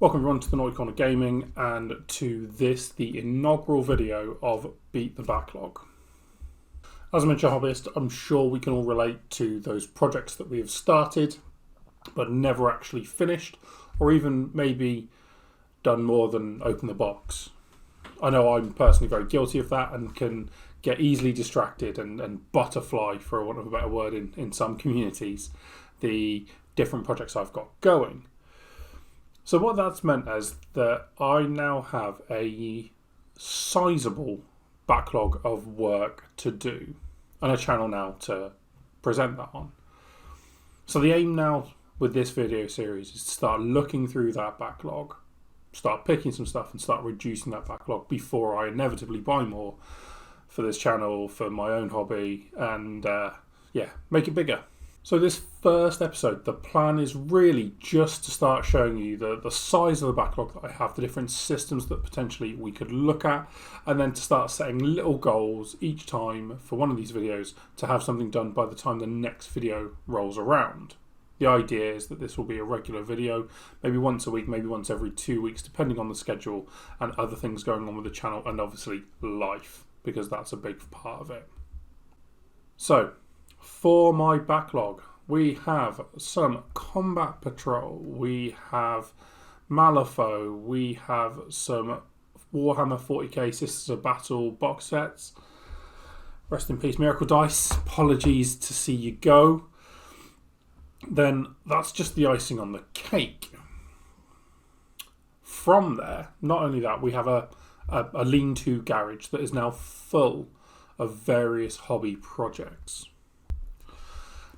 Welcome everyone to the Naughty Corner Gaming and to this, the inaugural video of Beat the Backlog. As a miniature hobbyist, I'm sure we can all relate to those projects that we have started but never actually finished, or even maybe done more than open the box. I know I'm personally very guilty of that and can get easily distracted and butterfly, for want of a better word, in some communities, the different projects I've got going. So what that's meant is that I now have a sizable backlog of work to do and a channel now to present that on. So the aim now with this video series is to start looking through that backlog, start picking some stuff and start reducing that backlog before I inevitably buy more for this channel, for my own hobby, and make it bigger. So this first episode, the plan is really just to start showing you the size of the backlog that I have, the different systems that potentially we could look at, and then to start setting little goals each time for one of these videos to have something done by the time the next video rolls around. The idea is that this will be a regular video, maybe once a week, maybe once every 2 weeks, depending on the schedule and other things going on with the channel, and obviously life, because that's a big part of it. So, for my backlog, we have some Combat Patrol, we have Malifaux, we have some Warhammer 40k Sisters of Battle box sets. Rest in peace, Miracle Dice. Apologies to see you go. Then that's just the icing on the cake. From there, not only that, we have a lean-to garage that is now full of various hobby projects.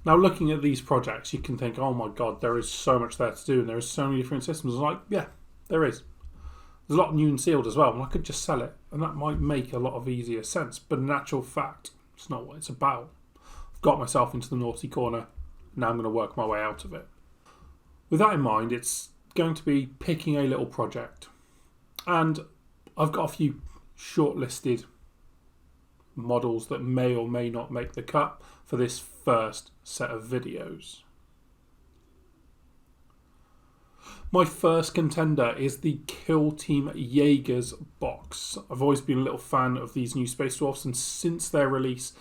Now, looking at these projects, you can think, oh my god, there is so much there to do, and there is so many different systems. Like, yeah, there is. There's a lot new and sealed as well, and I could just sell it, and that might make a lot of easier sense. But in actual fact, it's not what it's about. I've got myself into the naughty corner. Now I'm going to work my way out of it. With that in mind, it's going to be picking a little project. And I've got a few shortlisted models that may or may not make the cut for this first set of videos. My first contender is the Kill Team Jaegers box. I've always been a little fan of these new Space Dwarfs, and since their release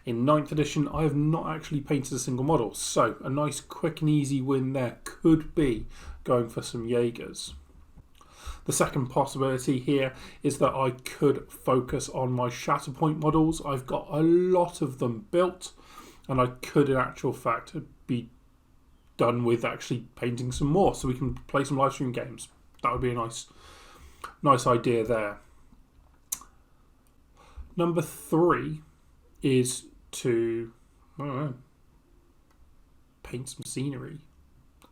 in 9th edition, I have not actually painted a single model. So a nice quick and easy win there could be going for some Jaegers. The second possibility here is that I could focus on my Shatterpoint models. I've got a lot of them built, and I could in actual fact be done with actually painting some more so we can play some live stream games. That would be a nice idea there. Number 3 is to, paint some scenery.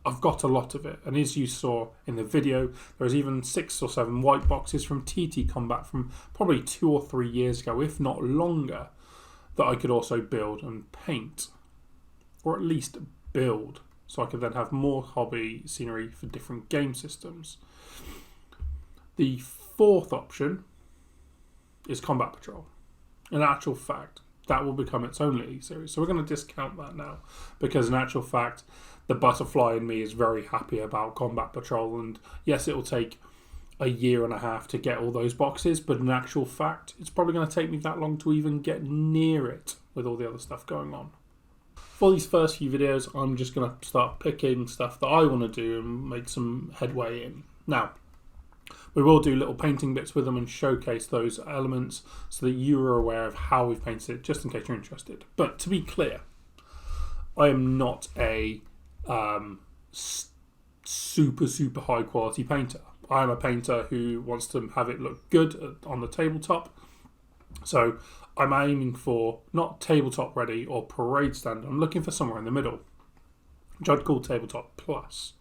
I've got a lot of it, and as you saw in the video, there's even 6 or 7 white boxes from TT Combat from probably 2 or 3 years ago, if not longer, that I could also build and paint, or at least build, so I could then have more hobby scenery for different game systems. The fourth option is Combat Patrol. In actual fact, that will become its own little series, so we're going to discount that now, because in actual fact, the butterfly in me is very happy about Combat Patrol, and yes, it will take a year and a half to get all those boxes, but in actual fact, it's probably going to take me that long to even get near it with all the other stuff going on. For these first few videos, I'm just going to start picking stuff that I want to do and make some headway in. Now, we will do little painting bits with them and showcase those elements so that you are aware of how we've painted it, just in case you're interested. But to be clear, I am not a super high quality painter. I'm a painter who wants to have it look good on the tabletop. So I'm aiming for not tabletop ready or parade standard. I'm looking for somewhere in the middle, which I'd call tabletop plus.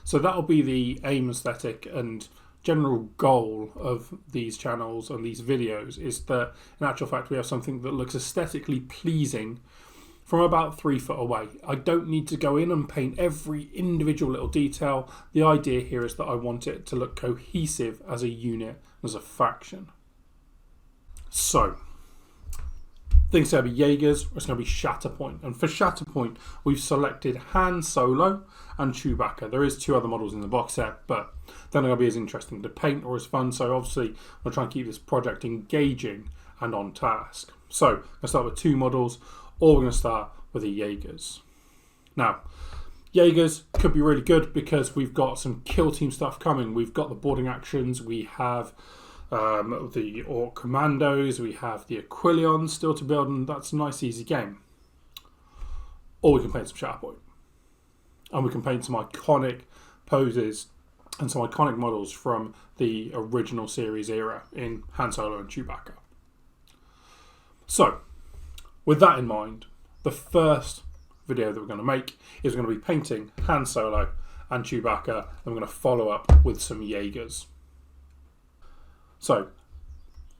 So that'll be the aim, aesthetic and general goal of these channels and these videos, is that in actual fact we have something that looks aesthetically pleasing from about 3 foot away. I don't need to go in and paint every individual little detail. The idea here is that I want it to look cohesive as a unit, as a faction. So, Things going to be Jaegers, or it's going to be Shatterpoint. And for Shatterpoint, we've selected Han Solo and Chewbacca. There is 2 other models in the box set, but they're not going to be as interesting to paint or as fun. So obviously, we'll try and keep this project engaging and on task. So I'm going to start with 2 models, or we're going to start with the Jaegers. Now, Jaegers could be really good because we've got some kill team stuff coming. We've got the boarding actions, we have the Orc Commandos, we have the Aquilions still to build, and that's a nice easy game. Or we can paint some Shatterpoint. And we can paint some iconic poses and some iconic models from the original series era in Han Solo and Chewbacca. So, with that in mind, the first video that we're going to make is going to be painting Han Solo and Chewbacca, and we're going to follow up with some Jaegers. So,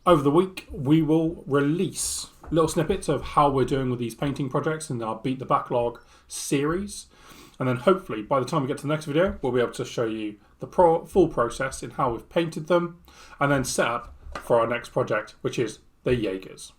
over the week, we will release little snippets of how we're doing with these painting projects in our Beat the Backlog series. And then hopefully, by the time we get to the next video, we'll be able to show you the full process in how we've painted them, and then set up for our next project, which is the Jaegers.